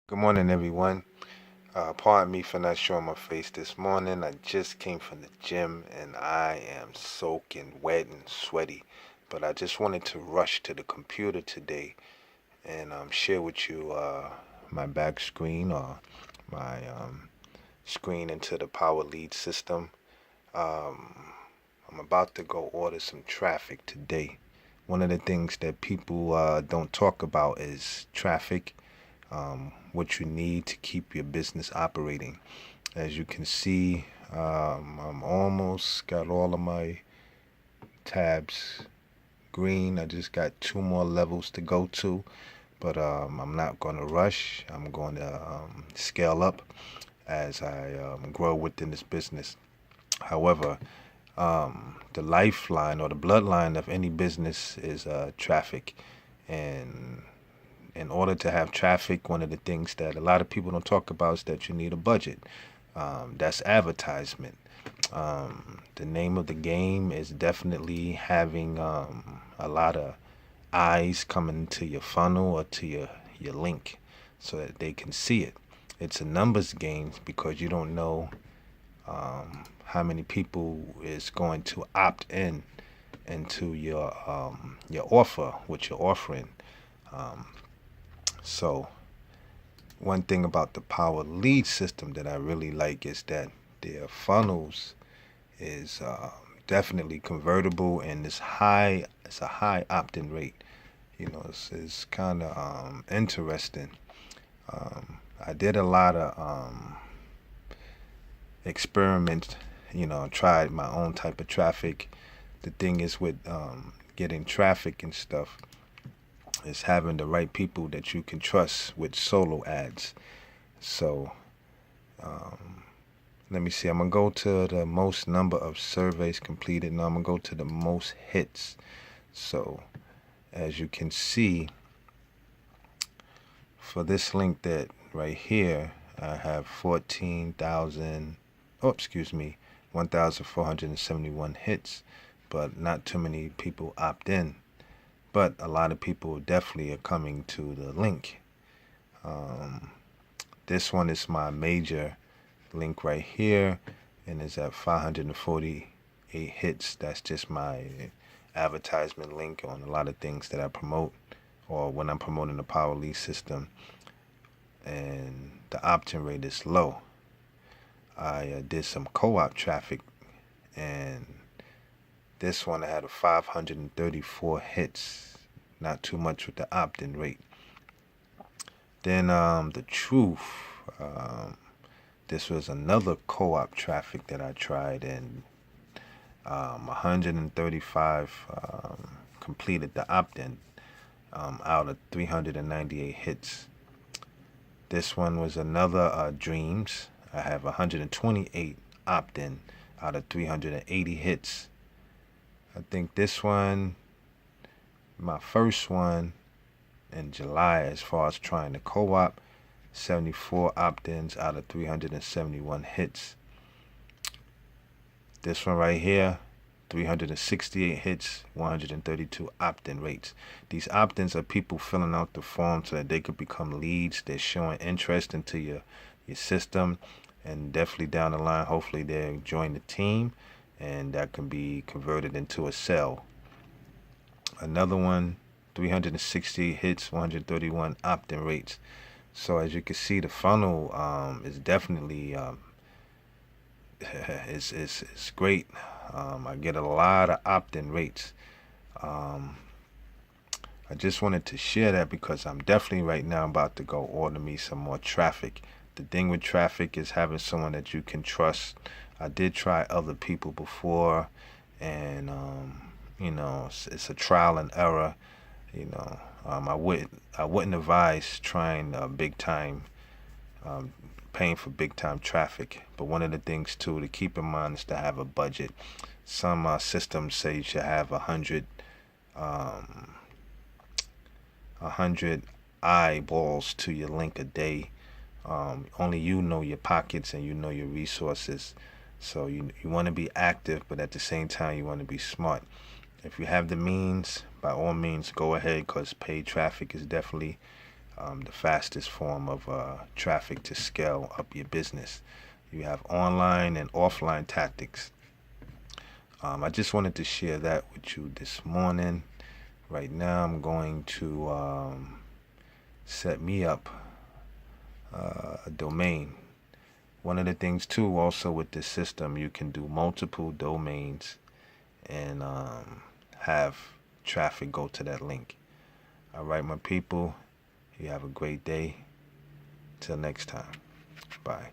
Good morning, everyone. Pardon me for not showing my face this morning. I just came from the gym and I am soaking wet and sweaty. But I just wanted to rush to the computer today and share with you my back screen or my screen into the power lead system. Um, I'm about to go order some traffic today. One of the things that people don't talk about is traffic, what you need to keep your business operating. As you can see, I'm almost got all of my tabs green. I just got two more levels to go to, but I'm not going to rush. I'm going to scale up as I grow within this business. However, the lifeline or the bloodline of any business is traffic. And in order to have traffic, one of the things that a lot of people don't talk about is that you need a budget. That's advertisement. The name of the game is definitely having a lot of eyes coming to your funnel or to your link so that they can see it. It's a numbers game because you don't know how many people is going to opt in into your offer, what you're offering. Um, so one thing about the power lead system that I really like is that their funnels is definitely convertible and it's high. It's a high opt-in rate. It's kind of interesting. I did a lot of experiments. Tried my own type of traffic. The thing is with getting traffic and stuff is having the right people that you can trust with solo ads. So um, let me see. I'm gonna go to the most number of surveys completed. Now I'm gonna go to the most hits. So as you can see, for this link that right here, I have 14,000. Oh, excuse me, 1,471 hits, but not too many people opt in. But a lot of people definitely are coming to the link. Um, this one is my major link right here, and is at 548 hits. That's just my advertisement link on a lot of things that I promote, or when I'm promoting the power lead system. And the opt-in rate is low. I did some co-op traffic, and this one I had a 534 hits. Not too much with the opt-in rate. Then the truth. This was another co-op traffic that I tried, and 135 completed the opt-in out of 398 hits. This one was another dreams. I have 128 opt-in out of 380 hits. I think this one, my first one in July, as far as trying to co-op, 74 opt-ins out of 371 hits. This one right here, 368 hits, 132 opt-in rates. These opt-ins are people filling out the form so that they could become leads. They're showing interest into your system, and definitely down the line, hopefully they'll join the team, and that can be converted into a sale. Another one, 360 hits, 131 opt-in rates. So as you can see, the funnel is definitely it's great. I get a lot of opt-in rates. Um, I just wanted to share that because I'm definitely right now about to go order me some more traffic. The thing with traffic is having someone that you can trust. I did try other people before, and it's a trial and error. I wouldn't advise trying big time, um, paying for big time traffic. But one of the things too to keep in mind is to have a budget. Some systems say you should have um, 100 eyeballs to your link a day. Only you know your pockets and you know your resources. So you want to be active, but at the same time you want to be smart. If you have the means, by all means, go ahead because paid traffic is definitely the fastest form of traffic to scale up your business. You have online and offline tactics. I just wanted to share that with you this morning. Right now, I'm going to set me up a domain. One of the things too, also with this system, you can do multiple domains and have traffic go to that link. All right, my people, you have a great day. Till next time. Bye.